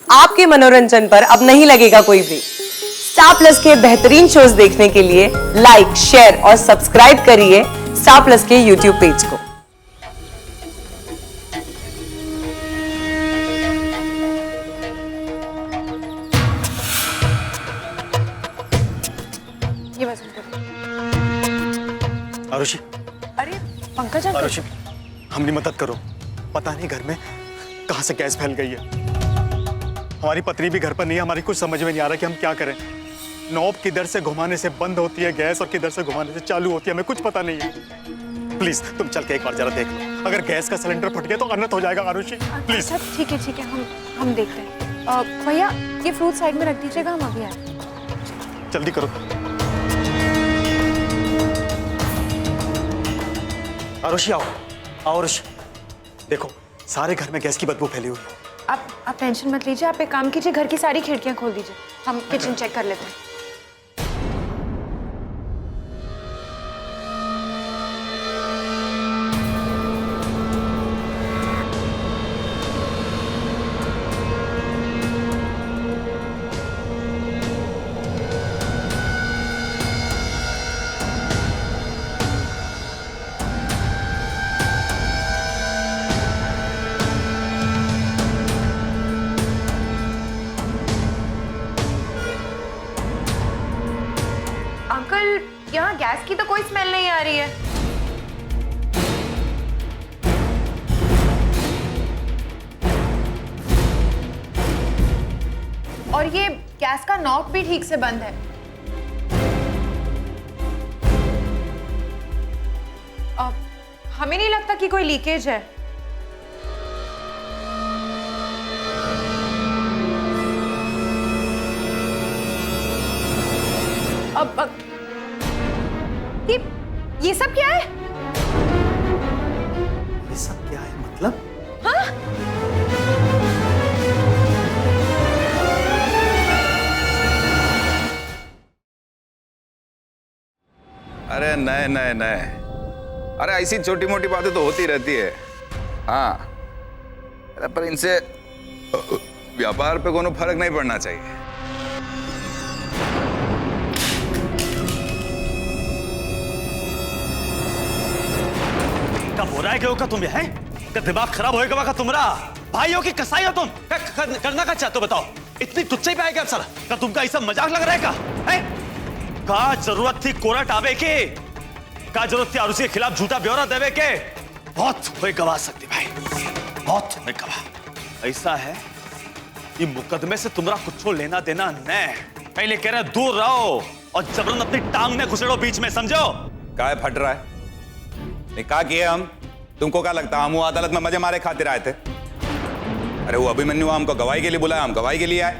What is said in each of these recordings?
आपके मनोरंजन पर अब नहीं लगेगा कोई ब्रेक। स्टार प्लस के बेहतरीन शोज देखने के लिए लाइक, शेयर और सब्सक्राइब करिए स्टार प्लस के यूट्यूब पेज को। ये वजन करो। आरुषि, अरे पंकज अंकल। आरुषि, हमारी मदद करो। पता नहीं घर में कहां से गैस फैल गई है। हमारी पत्नी भी घर पर नहीं है। हमारी कुछ समझ में नहीं आ रहा कि हम क्या करें। नॉब किधर से घुमाने से बंद होती है गैस और किधर से घुमाने से चालू होती है, हमें कुछ पता नहीं है। प्लीज तुम चल के एक बार जरा देख लो। अगर गैस का सिलेंडर फट गया तो अनर्थ हो जाएगा आरुषि, प्लीज। अच्छा ठीक है, हम देखते हैं। भैया ये फ्रूट साइड में रख दीजिएगा, हम अभी आए। जल्दी करो। आरुषि आओ, आओ आरुषि। देखो सारे घर में गैस की बदबू फैली हुई है। आप टेंशन मत लीजिए, आप एक काम कीजिए, घर की सारी खिड़कियां खोल दीजिए, हम किचन चेक कर लेते हैं। अंकल यहाँ गैस की तो कोई स्मेल नहीं आ रही है। और ये गैस का नॉब भी ठीक से बंद है। हमें नहीं लगता कि कोई लीकेज है। अब ये सब क्या है? ये सब क्या है मतलब? हाँ? अरे नए नए नए, अरे ऐसी छोटी मोटी बातें तो होती रहती है। हाँ, अरे पर इनसे व्यापार पे कोनो फर्क नहीं पड़ना चाहिए। कब हो रहा है क्यों का तुम हैं? क्या दिमाग खराब होएगा का तुम्हारा? भाइयों की कसाई हो तुम? करना क्या चाहते हो बताओ? इतनी तुच्चाई पे आएगा अब सर? क्या तुमका ऐसा मजाक लग रहा है का? का जरूरत थी कोर्ट आवे के? का जरूरत थी आरुषि के खिलाफ झूठा ब्यौरा देवे के? बहुत हुए गवा सकती भाई, बहुत हुए गवा। ऐसा है ये मुकदमे से तुम्हारा कुछ लेना देना नहीं। पहले कह रहे दूर रहो और जबरन अपनी टांग में घुसेड़ो बीच में, समझो? काय फट रहा है? निकाह किए हम, तुमको क्या लगता हम वो अदालत में मजे मारे खातिर आए थे? अरे वो अभिमन्यु हमको गवाही के लिए बुलाया, हम गवाही के लिए आए।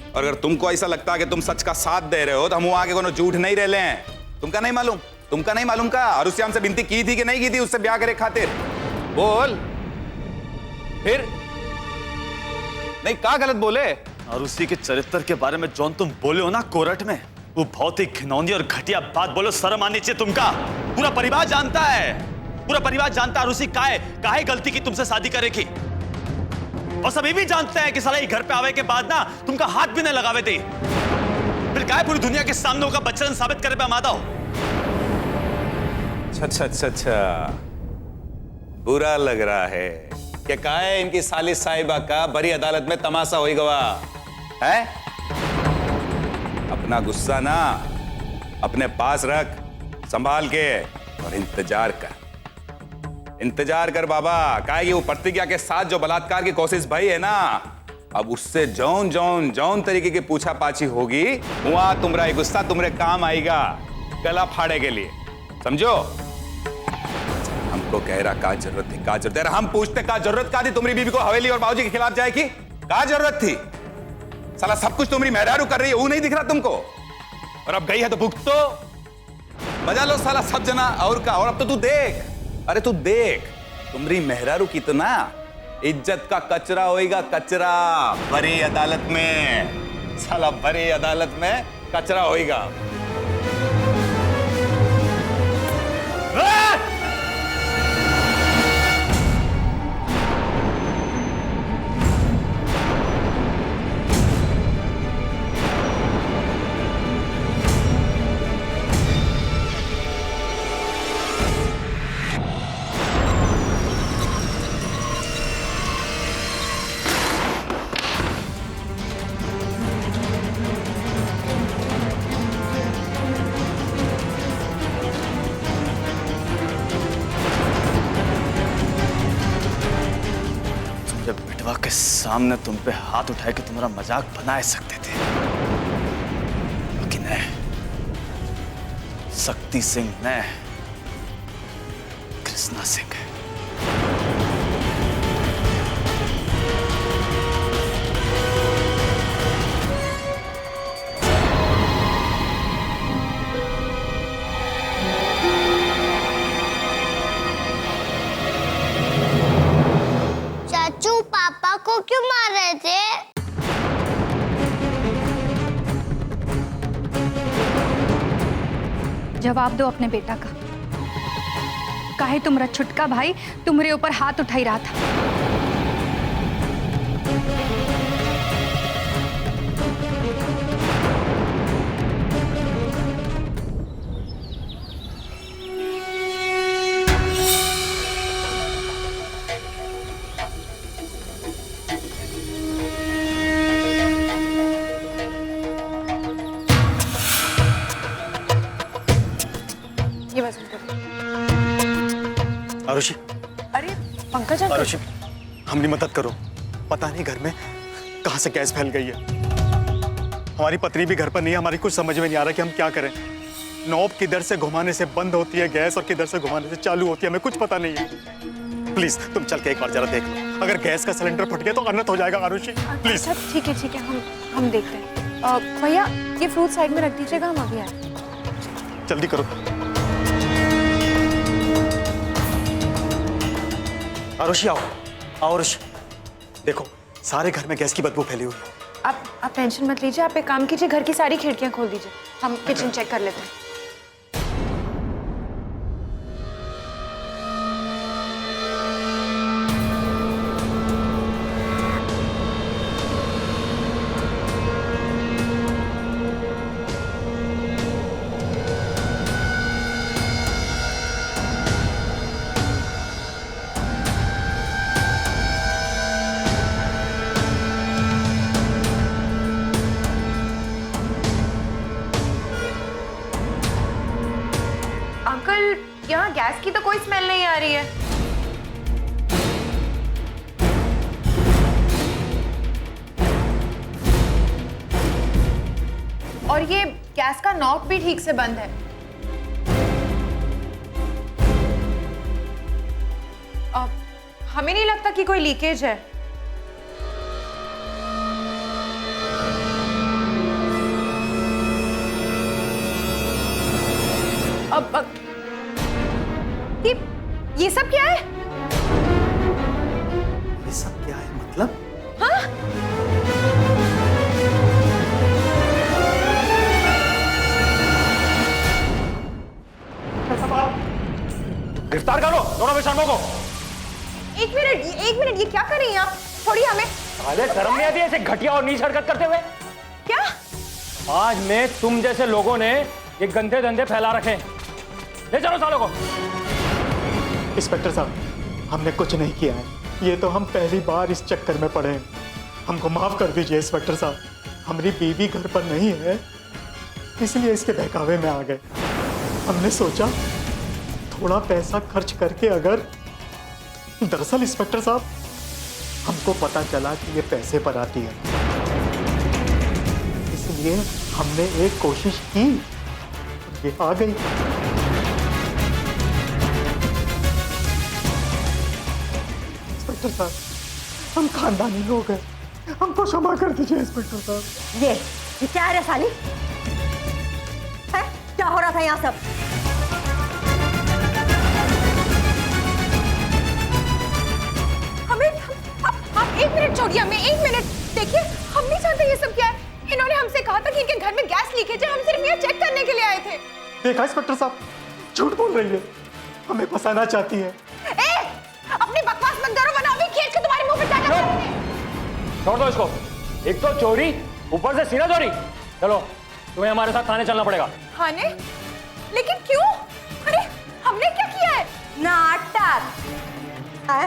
और अगर तुमको ऐसा लगता है कि तुम सच का साथ दे रहे हो तो हम वहां के कोनो झूठ नहीं रह रहे हैं। तुमका नहीं मालूम? तुमका नहीं मालूम का आरुषि हमसे विनती की थी कि नहीं की थी उससे ब्याह करे खातिर? बोल फिर। नहीं का गलत बोले? आरुषि के चरित्र के बारे में जौन तुम बोले हो ना कोर्ट में, वो बहुत ही घिनौनी और घटिया बात बोलो। शर्म आनी चाहिए तुमका। पूरा परिवार जानता है, पूरा परिवार जानता है आरुषि काहे गलती की तुमसे शादी करे की। और सभी भी जानते हैं कि साला घर पे आवे के बाद ना तुमका हाथ भी नहीं लगावे थे। फिर काहे पूरी दुनिया के सामने होगा बच्चन साबित करे पे आमादा हो। अच्छा, बुरा लग रहा है कि काहे इनकी सालिस साहिबा का बड़ी अदालत में तमाशा होई गवा है? अपना गुस्सा ना अपने पास रख, संभाल के, और इंतजार कर बाबा। काहे कि वो प्रतिज्ञा के साथ जो बलात्कार की कोशिश भई है ना, अब उससे जौन तरीके की पूछा पाछी होगी वहां तुम्हारा गुस्सा तुम्हारे काम आएगा गला फाड़े के लिए, समझो? हमको कह रहा का जरूरत थी, का जरूरत है? हम पूछते का जरूरत का थी तुम्हारी बीवी को हवेली और बाबूजी के खिलाफ जाए की? का जरूरत थी? साला सब कुछ तुम्हारी मेहरारू कर रही है, वो नहीं दिख रहा तुमको? और अब गई है तो भुगतो, मजा लो साला सब जना। और का? और अब तो तू देख, अरे तू देख, तुम्हारी मेहरारू कितना इज्जत का कचरा होएगा, कचरा बड़ी अदालत में। साला बड़ी अदालत में कचरा होएगा। के सामने तुम पे हाथ उठाए के तुम्हारा मजाक बना सकते थे, लेकिन शक्ति सिंह ने कृष्णा सिंह। चाचू पापा को क्यों मार रहे थे? जवाब दो अपने बेटा का। काहे तुम्हारा छुटका भाई तुम्हारे ऊपर हाथ उठाई रहा था? ये बस आरुषि, अरे पंकज अंकल, आरुषि, हमारी मदद करो। पता नहीं घर में कहां से गैस फैल गई है। हमारी पत्नी भी घर पर नहीं है, हमारी कुछ समझ में नहीं आ रहा कि हम क्या करें। नॉब किधर से घुमाने से बंद होती है गैस और किधर से घुमाने से चालू होती है, हमें कुछ पता नहीं है। प्लीज तुम चल के एक बार जरा देख लो। अगर गैस का सिलेंडर फट गया तो अनर्थ हो जाएगा आरुषि, प्लीज। अच्छा ठीक है, हम देखते हैं। भैया ये फ्रूट साइड में रख दीजिएगा, हम अभी आए। जल्दी करो। आरुषि आओ, आओ आरुषि। देखो सारे घर में गैस की बदबू फैली हुई है। आप टेंशन मत लीजिए, आप एक काम कीजिए, घर की सारी खिड़कियां खोल दीजिए, हम किचन चेक कर लेते हैं। अंकल यहाँ गैस की तो कोई स्मेल नहीं आ रही है। और ये गैस का नॉब भी ठीक से बंद है। हमें नहीं लगता कि कोई लीकेज है। अब ये सब क्या है? ये सब क्या है मतलब? हाँ? गिरफ्तार करो दोनों बेशर्मों को। एक मिनट, ये क्या कर रही हैं आप? थोड़ी हमें अरे शर्म नहीं आती ऐसे घटिया और नीच हरकत करते हुए? क्या? आज में तुम जैसे लोगों ने ये गंदे धंधे फैला रखे हैं। ले चलो सालों को। इंस्पेक्टर साहब, हमने कुछ नहीं किया है। ये तो हम पहली बार इस चक्कर में पड़े हैं। हमको माफ कर दीजिए इंस्पेक्टर साहब। हमारी बीवी घर पर नहीं है, इसलिए इसके बहकावे में आ गए। हमने सोचा थोड़ा पैसा खर्च करके अगर, दरअसल इंस्पेक्टर साहब हमको पता चला कि ये पैसे पर आती है, इसलिए हमने एक कोशिश की, ये आ गई। इंस्पेक्टर साहब, हम खानदानी लोग हैं, हमको क्षमा कर दीजिए इंस्पेक्टर साहब। ये क्या है रे साली? है? क्या हो रहा था यहाँ सब? आप एक मिनट छोड़िए हमें, एक मिनट। देखिए हम नहीं जानते ये सब क्या है। इन्होंने हमसे कहा था कि इनके घर में गैस लीकेज है, हम सिर्फ ये चेक करने के लिए आए थे। देखा इंस्पेक्टर साहब, झूठ बोल रही है, हमें फंसाना चाहती है। अपनी बकवास बंद करो वरना अभी खींच के तुम्हारे मुंह पे चाटा मारूंगी। छोड़ दो इसको। एक तो चोरी, ऊपर से सीना चोरी। चलो तुम्हें हमारे साथ थाने चलना पड़ेगा। थाने? लेकिन क्यों? अरे हमने क्या किया है? नाटक है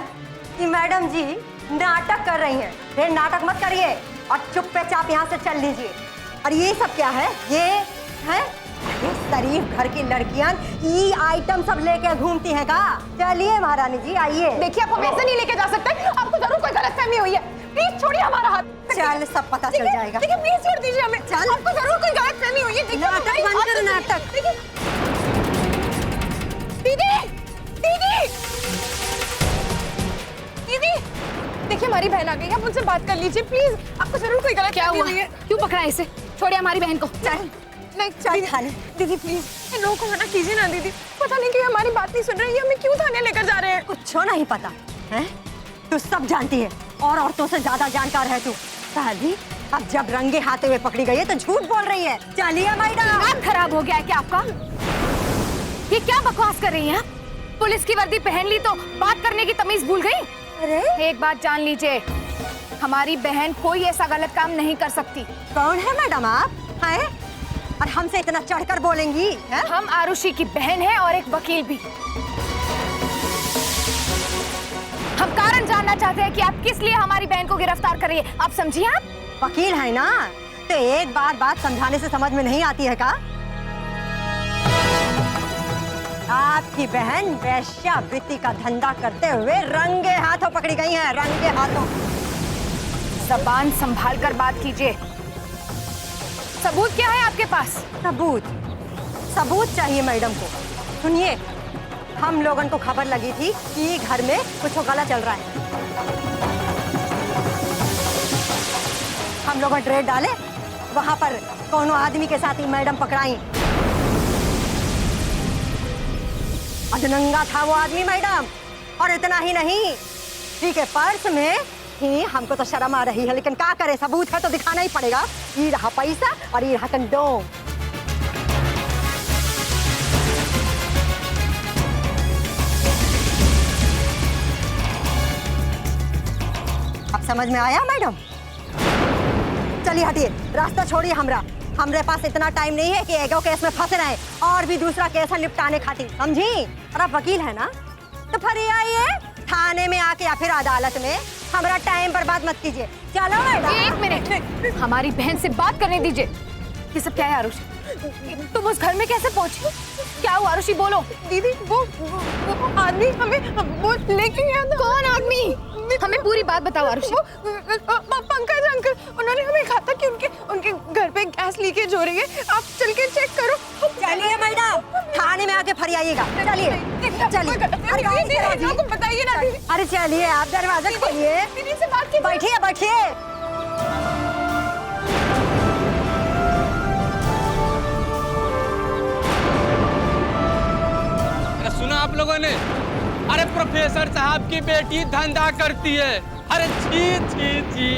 कि मैडम जी नाटक कर रही हैं। फिर नाटक मत करिए और चुपचाप यहाँ से चल लीजिए। और ये सब क्या है? ये है ये शरीफ घर की लड़कियां ये आइटम सब लेके घूमती हैं का? चलिए महारानी जी आइए। देखिए आप हमें ऐसे नहीं लेके जा सकते, आपको जरूर कोई गलतफहमी हुई है। प्लीज छोड़िए हमारा हाथ। चल सब पता चल जाएगा। देखिए प्लीज छोड़ दीजिए हमें। चल। आपको जरूर कोई गलतफहमी हुई है। देखिए, नाटक हमारी बंद बात करो, तो सुनिए। नाटक। देखिए। दीदी दीदी दीदी देखिए हमारी बहन आ गई है, आप उनसे बात कर लीजिए प्लीज। आपको जरूर कोई गलत क्या हुआ? क्यों पकड़ा है इसे? छोड़िए हमारी बहन को। चल नहीं चल थाने। दीदी प्लीज इन लोगों को मना कीजिए ना दीदी। पता नहीं क्यों हमारी बात नहीं सुन रही है, हमें क्यों थाने लेकर जा रहे हैं? कुछ नहीं पता है, तू सब जानती है और औरतों से ज्यादा जानकार है तू। साली अब जब रंगे हाथे हुए पकड़ी गई है तो झूठ बोल रही है। चलिए मैडम। दिमाग खराब हो गया है क्या आपका? ये क्या बकवास कर रही हैं आप? पुलिस की वर्दी पहन ली तो बात करने की तमीज भूल गई? अरे एक बात जान लीजिए, हमारी बहन कोई ऐसा गलत काम नहीं कर सकती। कौन है मैडम आप? हैं? और हमसे इतना चढ़कर बोलेंगी हैं? हम आरुषि की बहन हैं और एक वकील भी। हम कारण जानना चाहते हैं कि आप किस लिए हमारी बहन को गिरफ्तार कर रही है। आप समझिए, आप वकील है ना, तो एक बार बात समझाने से समझ में नहीं आती है का? आपकी बहन वेश्यावृत्ति का धंधा करते हुए रंगे हाथों पकड़ी गई है, रंगे हाथों। जबान संभाल कर बात कीजिए। सबूत क्या है आपके पास? सबूत? सबूत चाहिए मैडम को। सुनिए, हम लोगों को खबर लगी थी कि घर में कुछ गलत चल रहा है। हम लोग रेड डाले, वहां पर कोनो आदमी के साथ ही मैडम पकड़ाई। अधनंगा था वो आदमी मैडम, और इतना ही नहीं, ठीक है पर्स में ही। हमको तो शर्म आ रही है, लेकिन क्या करे, सबूत है तो दिखाना ही पड़ेगा। ये रहा पैसा और ये रहा कंडोम। अब समझ में आया मैडम? चलिए हटिए, रास्ता छोड़िए हमरा। हमरे पास इतना टाइम नहीं है कि एगो केस में फंसे रहे और भी दूसरा केस है निपटाने खातिर, समझी? और आप वकील है ना, तो फिर ये आइए थाने में आके या फिर अदालत में। हमारा टाइम बर्बाद मत कीजिए। चलो मैडम। एक मिनट, हमारी बहन से बात करने दीजिए। ये सब क्या है आरुषि? तुम उस घर में कैसे पहुंची? क्या हुआ आरुषि, बोलो। दीदी वो आदमी हमें वो लेके गया था। कौन आदमी? हमें पूरी बात बताओ आरुषि। पंकज अंकल, उन्होंने हमें कहा था कि उनके घर पे गैस लीकेज हो रही है, आप चल के चेक करो। चलिए मैडम, थाने में आके फिर आइएगा। चलिए चलिए। आपको बताइए ना दीदी। अरे चलिए, आप दरवाजा खोलिए। दीदी से बात कीजिए। बैठिए बैठिए। अरे सुना आप लोगों ने? अरे प्रोफेसर साहब की बेटी धंधा करती है। अरे छी छी छी,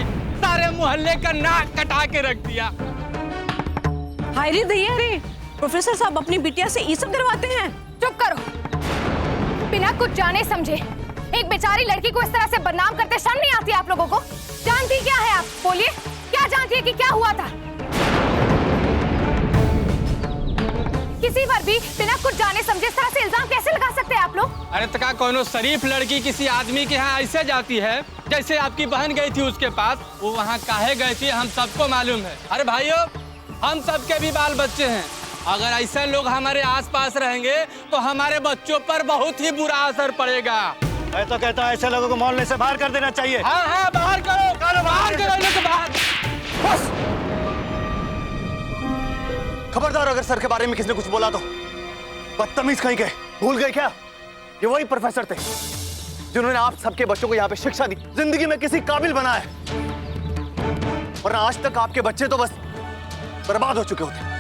सारे मोहल्ले का नाक कटा के रख दिया। हाय रे दैया रे, प्रोफेसर साहब अपनी बिटिया से ये सब करवाते हैं? चुप करो, बिना कुछ जाने समझे एक बेचारी लड़की को इस तरह से बदनाम करते शर्म नहीं आती आप लोगों को? जानती क्या है आप? बोलिए, क्या जानती है कि क्या हुआ था? किसी पर भी बिना कुछ जाने समझे इस तरह से इल्जाम कैसे लगा सकते हैं आप लोग? अरे तका कोनो शरीफ लड़की किसी आदमी के यहाँ ऐसे जाती है जैसे आपकी बहन गई थी उसके पास। वो वहाँ काहे गई थी हम सबको मालूम है। अरे भाइयों, हम सबके भी बाल बच्चे हैं। अगर ऐसे लोग हमारे आसपास रहेंगे तो हमारे बच्चों पर बहुत ही बुरा असर पड़ेगा। मैं तो कहता हूँ ऐसे लोगों को मोहल्ले से बाहर कर देना चाहिए। हाँ हाँ, बाहर करो, बाहर करो इन्हें तो बाहर। बस खबरदार, अगर सर के बारे में किसी ने कुछ बोला तो। बदतमीज कहीं के, भूल गए क्या? ये वही प्रोफेसर थे जिन्होंने आप सबके बच्चों को यहाँ पे शिक्षा दी, जिंदगी में किसी काबिल बनाया है। वरना आज तक आपके बच्चे तो बस बर्बाद हो चुके होते।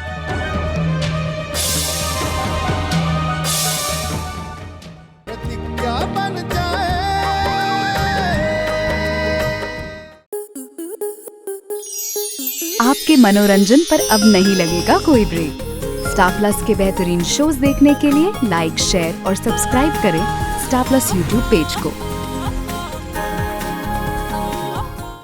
आपके मनोरंजन पर अब नहीं लगेगा कोई ब्रेक। स्टार प्लस के बेहतरीन शोज देखने के लिए लाइक, शेयर और सब्सक्राइब करें स्टार प्लस यूट्यूब पेज को।